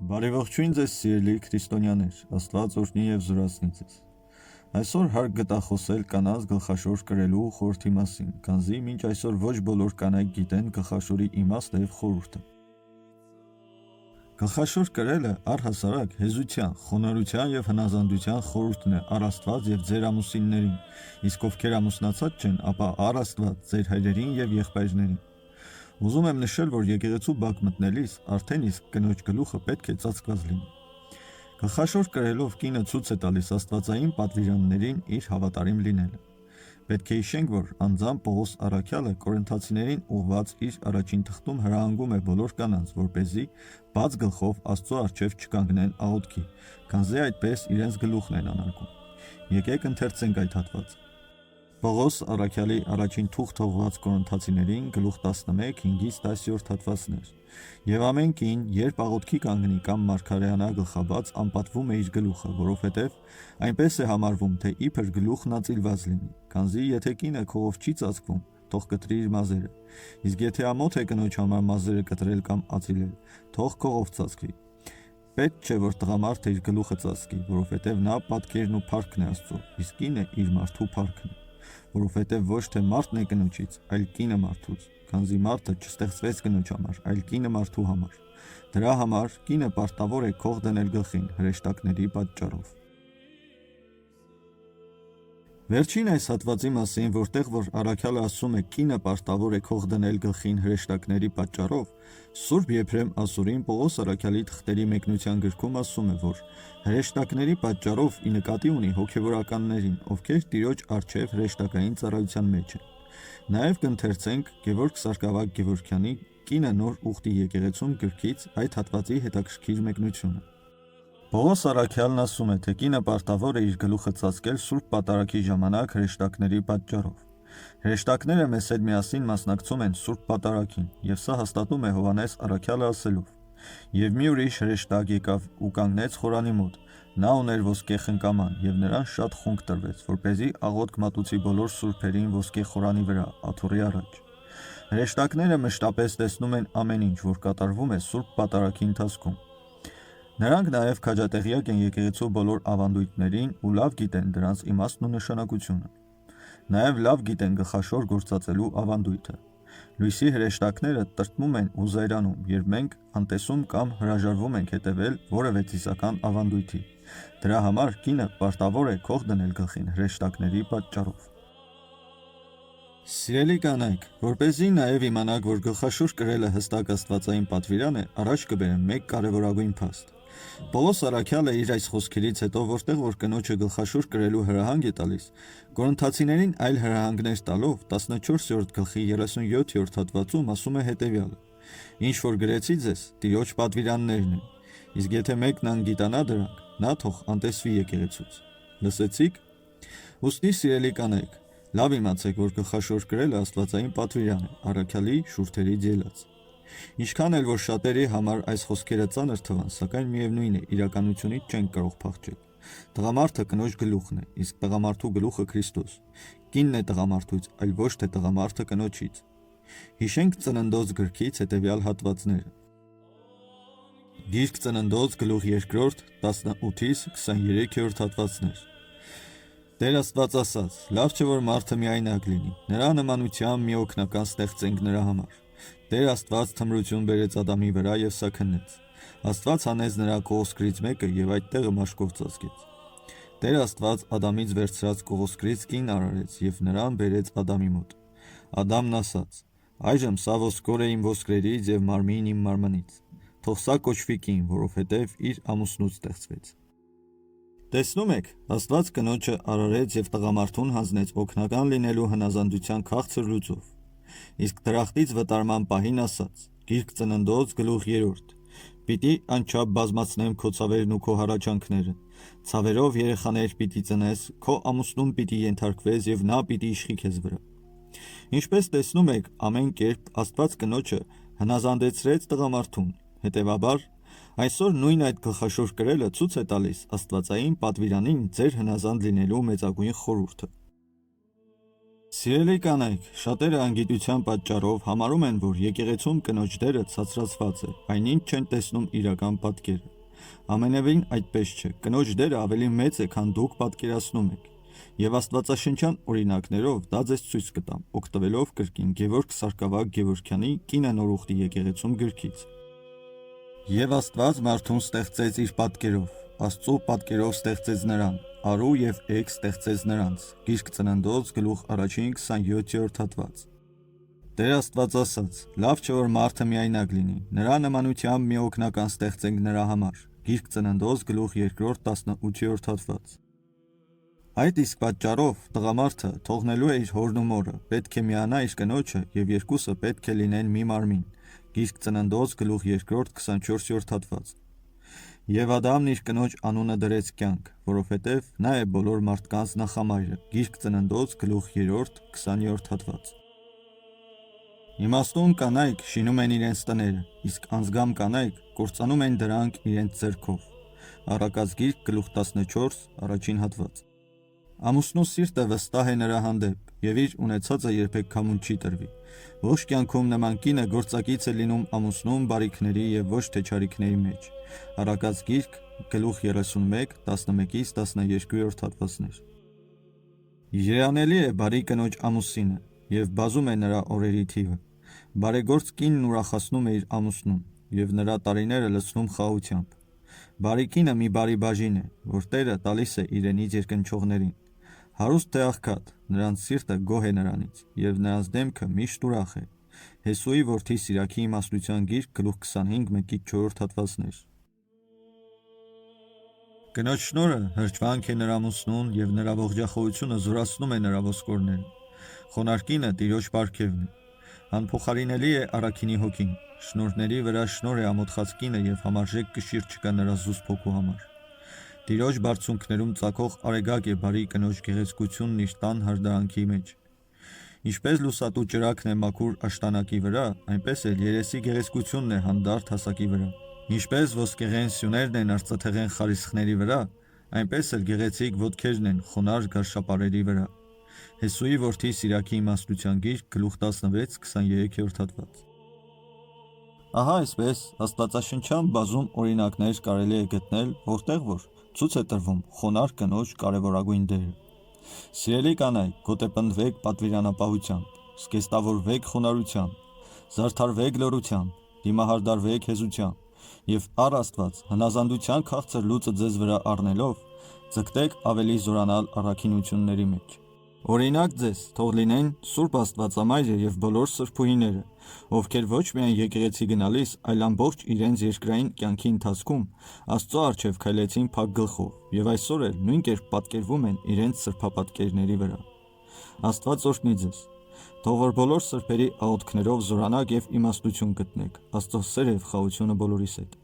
Բարեողջույն ձեզ սիրելի քրիստոնյաներ, Աստված օրհնի եւ զորացնի ձեզ։ Այսօր հարկ գտա խոսել կանանց գլխաշոր կրելու խորհրդի մասին, քանզի մինչ այսօր ոչ բոլոր կանայք գիտեն գլխաշորի իմաստը եւ խորհուրդը։ Գլխաշոր կրելը առհասարակ հեզության, խոնարհության եւ հնազանդության խորհուրդն է առ Աստված եւ ձեր ամուսիններին, իսկ ովքեր ամուսնացած չեն, ապա առ Աստված ձեր հայրերին եւ եղբայրներին։ Ուզում եմ նշել, որ եկեղեցու բակ մտնելիս արդեն իսկ կնոջ գլուխը պետք է ծածկված լինի։ Գլխաշոր կրելով կինը ցույց է տալիս աստվածային պատվիրաններին իր հավատարիմ լինելը։ Պետք է հիշենք, որ անձամբ Պողոս առաքյալը Կորինթացիներին ուղված իր առաջին թղթում հրահանգում է բոլոր կանանց, որպեսզի բաց գլխով Աստծո առջև չկանգնեն աղոթքի, քանզի այդպես իրենց գլուխն են անարգում։ Եկեք ընթերցենք այդ հատվածը։ Պողոս առաքյալի առաջին թուղթ ուղղված Կորինթացիներին գլուխ 11-5-10 հատվածներ։ Եվ ամեն կին, երբ աղոթքի կանգնի կամ մարգարեանա գլխաբաց, անպատվում է իր գլուխը, որովհետև այնպես է համարվում, թե իբր գլուխն ածիլված լինի, քանզի եթե կինը քողով չի ծածկվում, թող կտրի իր մազերը, իսկ եթե ամոթ է կնոջ համար մազերը կտրել կամ ածիլել, թող քողով ծածկվի։ Պետք չէ, որ տղամարդը իր գլուխը ծածկի, որովհետև նա պատկերն ու փառքն է Աստծո, իսկ կինը իր մարդու փառքն է, որովհետև ոչ թե մարդն է կնոջից, այլ կինը մարդուց, քանզի մարդը չստեղծվեց կնոջ համար, այլ կինը մարդու համար։ Դրա համար կինը պարտավոր է քող դնել գլխին հրեշտակների պատճառով։ Վերջին այս հատվածի մասին, որտեղ որ առաքյալը ասում է կինը պարտավոր է քող դնել գլխին հրեշտակների պատճառով, Սուրբ Եփրեմ ասորին Պողոս առաքյալի թղթերի մեկնության գրքում ասում է, որ հրեշտակների պատճառով ի նկատի ունի հոգևորականներին, ովքեր Տիրոջ առջև հրեշտակային ծառայության մեջ են։ Նաև կընթերցենք Գևորգ Սարգսակ Գևորգյանի «Կինը նոր ուխտի եկեղեցում» գրքից այդ հատվածի հետաքրքիր մեկնությունը։ Պողոս առաքյալն ասում է, թե կինը պարտավոր է իր գլուխը ծածկել Սուրբ Պատարագի ժամանակ հրեշտակների պատճառով։ Հրեշտակները մեզ հետ միասին մասնակցում են Սուրբ Պատարագին, եւ սա հաստատում է Հովհաննես առաքյալը ասելով. «Եվ մի ուրիշ հրեշտակ եկավ ու կանգնեց խորանի մոտ, նա ուներ ոսկե խնկաման, եւ նրան շատ խունկ տրվեց, որպեսզի աղոթք մատուցի բոլոր սուրբերին ոսկե խորանի վրա, աթոռի առաջ»։ Հրեշտակները մշտապես տեսնում են ամեն ինչ, որ կատարվում է Սուրբ Պատարագի ընթացքում։ Նրանք նաև քաջատեղյակ են եկեղեցու բոլոր ավանդույթներին ու լավ գիտեն դրանց իմաստն ու նշանակությունը։ Նաև լավ գիտեն գլխաշոր գործածելու ավանդույթը։ Լույսի հրեշտակները տրտմում են ու զայրանում, երբ մենք անտեսում կամ հրաժարվում ենք հետևել որևէ ծիսական ավանդույթի։ Դրա համար կինը պարտավոր է քող դնել գլխին հրեշտակների պատճառով։ Սիրելի կանայք, որպեսզի նաև իմանաք, որ գլխաշոր կրելը հստակ աստվածային պատվիրան է, առաջ կբերեմ մեկ կարևորագույն փաստ։ Պողոս առաքյալը իր այս խոսքերից հետո, որտեղ որ կնոջը գլխաշոր կրելու հրահանգ է տալիս, Կորինթացիներին այլ հրահանգներ տալով 14-րդ գլխի 37-րդ հատվածում ասում է հետևյալը. «Ինչ որ գրեցի ձեզ, Տիրոջ պատվիրաններն են, իսկ եթե մեկն անգիտանա դրանք, նա թող անտեսվի եկեղեցուց»։ Լսեցիք։ Ուստի սիրելի կանայք, լավ իմացեք, որ գլխաշոր կրելը աստվածային պատվիրան է, առաքյալի շուրթերից ելած։ Ինչքան էլ որ շատերի համար այս խոսքերը ծանր թվան, սակայն միևնույն է, իրականությունից չենք կարող փախչել։ Տղամարդը կնոջ գլուխն է, իսկ տղամարդու գլուխը Քրիստոս։ Կինն է տղամարդուց, այլ ոչ թե տղամարդը կնոջից։ Հիշենք Ծննդոց գրքից հետևյալ հատվածները։ Գիրք Ծննդոց գլուխ 2, 18-23 հատվածներ։ Տեր Աստված ասաց. «Լավ չէ, որ մարդը միայնակ լինի, նրա նմանությամբ մի օգնական ստեղծենք նրա համար։ Տեր Աստված թմրություն բերեց Ադամի վրա եւ սա քննեց։ Աստված հանեց նրա կողոսկրից մեկը եւ այդ տեղը մաշկով ծածկեց։ Տեր Աստված Ադամից վերցրած կողոսկրից կին արարեց եւ նրան բերեց Ադամի մոտ։ Ադամն ասաց. «Այժմ սա ոսկոր է իմ ոսկրերից եւ մարմին իմ մարմնից։ Թող սա կոչվի կին, որովհետեւ իր ամուսնուց ստեղծվեց»։ Տեսնում եք, Աստված կնոջը արարեց եւ տղամարդուն հանձնեց օգնական լինելու հնազանդության քաղցր լուծով։ Իսկ դրախտից վտարման պահին ասաց. Գիրք Ծննդոց գլուխ 3. «Պիտի անչափ բազմացնեմ քո ցավերն ու քո հառաչանքները։ Ցավերով երեխաներ պիտի ծնես, քո ամուսնուն պիտի ենթարկվես եւ նա պիտի իշխի քեզ վրա»։ Ինչպես տեսնում եք, ամեն կերպ Աստված կնոջը հնազանդեցրեց տղամարդուն, հետեւաբար այսօր նույն այդ գլխաշոր կրելը ցույց է տալիս աստվածային պատվիրանին ձեր հնազանդ լինելու մեծագույն խորհուրդը։ Սիրելի կանայք, շատերը անգիտության պատճառով համարում են, որ եկեղեցում կնոջ դերը ցածրացված է, այնինչ չեն տեսնում իրական պատկերը։ Ամենևին այդպես չէ, կնոջ դերը ավելի մեծ է, քան դուք պատկերացնում եք։ Եվ աստվածաշնչյան օրինակներով դա ձեզ ցույց կտամ, օգտվելով կրկին Գևորգ Սարգսակ Գևորգյանի Կինը նորուխտի եկեղեցում գրքից։ Եվ Աստված մարդուն ստեղծեց իր պատկերով, Աստծո պատկերով ստեղծեց նրան, արու եւ էգ ստեղծեց նրանց։ Գիրք Ծննդոց գլուխ 1-27 հատված։ Տեր Աստված ասաց. լավ չէ որ մարդը միայնակ լինի, նրա նմանությամբ մի օգնական ստեղծենք նրա համար։ Գիրք Ծննդոց գլուխ 2-18 հատված։ Այդ իսկ պատճառով տղամարդը թողնելու է իր հորն ու մորը, պետք է միանա իր կնոջը եւ երկուսը պետք է լինեն մի մարմին։ Գիրք Ծննդոց գլուխ 2-24 հատված։ Եվ Ադամն իր կնոջ անունը դրեց Կյանք, որովհետև նա է բոլոր մարդկանց նախամայրը։ Գիրք Ծննդոց գլուխ 3-20 հատված։ Իմաստուն կանայք շինում են իրենց տները, իսկ անձգամ կանայք կործանում են դրանք իրենց ձեռքով։ Առակաց գիրք գլուխ 14 առաջին հատված։ Ամուսնու սիրտը վստահ է նրա հանդեպ, եւ իր ունեցածը երբեք քամուն չի տրվի։ Ոչ կյանքում նման կինը գործակից է լինում ամուսնուն բարիքների եւ ոչ թե չարիքների մեջ։ Առակաց գիրք գլուխ 31 11-12 հատվածներ։ Երանելի է բարի կնոջ ամուսինը եւ բազում է նրա օրերի թիվը։ Բարեգործ կինն ուրախացնում է իր ամուսնուն եւ նրա տարիները լցնում խաղությամբ։ Բարի կինը մի բարի բաժին է, որ Տերը տալիս է իրենից երկնչողներին։ Հարուստ թե աղքատ, նրանց սիրտը գոհ է նրանից, եւ նրանց դեմքը միշտ ուրախ է։ Հեսուի որդի Սիրաքի իմաստության գիրք գլուխ 25-4 հատվածներ։ Կնոջ շնորհը հրճվանք է նրա ամուսնուն եւ նրա ողջախոհությունը զորացնում է նրա ոսկորները։ Խոնարհ կինը Տիրոջ պարգևն է։ Անփոխարինելի է առաքինի հոգին, շնորհների վրա շնորհ է ամոթխած կինը եւ համարժեք կշիռ չկա նրա զուսպ հոգու համար։ Տիրոջ բարձունքներում ծագող արեգակ է բարի կնոջ գեղեցկությունն իր տան հարդարանքի մեջ։ Ինչպես լուսատու ճրագն է մաքուր աշտանակի վրա, այնպես էլ երեսի գեղեցկությունն է հանդարտ հասակի վրա։ Ինչպես ոսկեղեն սյուներն են արծաթեղեն խարիսխների վրա, այնպես էլ գեղեցիկ ոտքերն են խոնարհ գարշապարերի վրա։ Հեսուի որդի Սիրաքի իմաստության գիրք գլուխ 16-23 հատված։ Ահա այսպես աստվածաշնչյան բազում օրինակներ կարելի է գտնել, որտեղ որ ցույց է տրվում խոնարհ կնոջ կարևորագույն դերը։ Սիրելի կանայք, գոտեպնդվեք պատվիրանապահությամբ, զգեստավորվեք խոնարհությամբ, զարդարվեք լռությամբ, դիմահարդարվեք հեզությամբ եւ առ Աստված հնազանդության քաղցր լուծը ձեզ վրա առնելով, ձգտեք ավելի զորանալ առաքինությունների մեջ։ Օրինակ ձեզ թող լինեն Սուրբ Աստվածամայրը եւ բոլոր սրբուհիները, ովքեր ոչ միայն եկեղեցի գնալիս, այլ ամբողջ իրենց երկրային կյանքի ընթացքում Աստծո առջև քայլեցին փակ գլխով եւ այսօր էլ նույն կերպ պատկերվում են իրենց սրբապատկերների վրա։ Աստված օրհնի ձեզ։ Թող որ բոլոր սրբերի աղոթքներով զորանաք եւ իմաստություն գտնեք։ Աստծո սերը եւ խաղաղությունը բոլորիս հետ։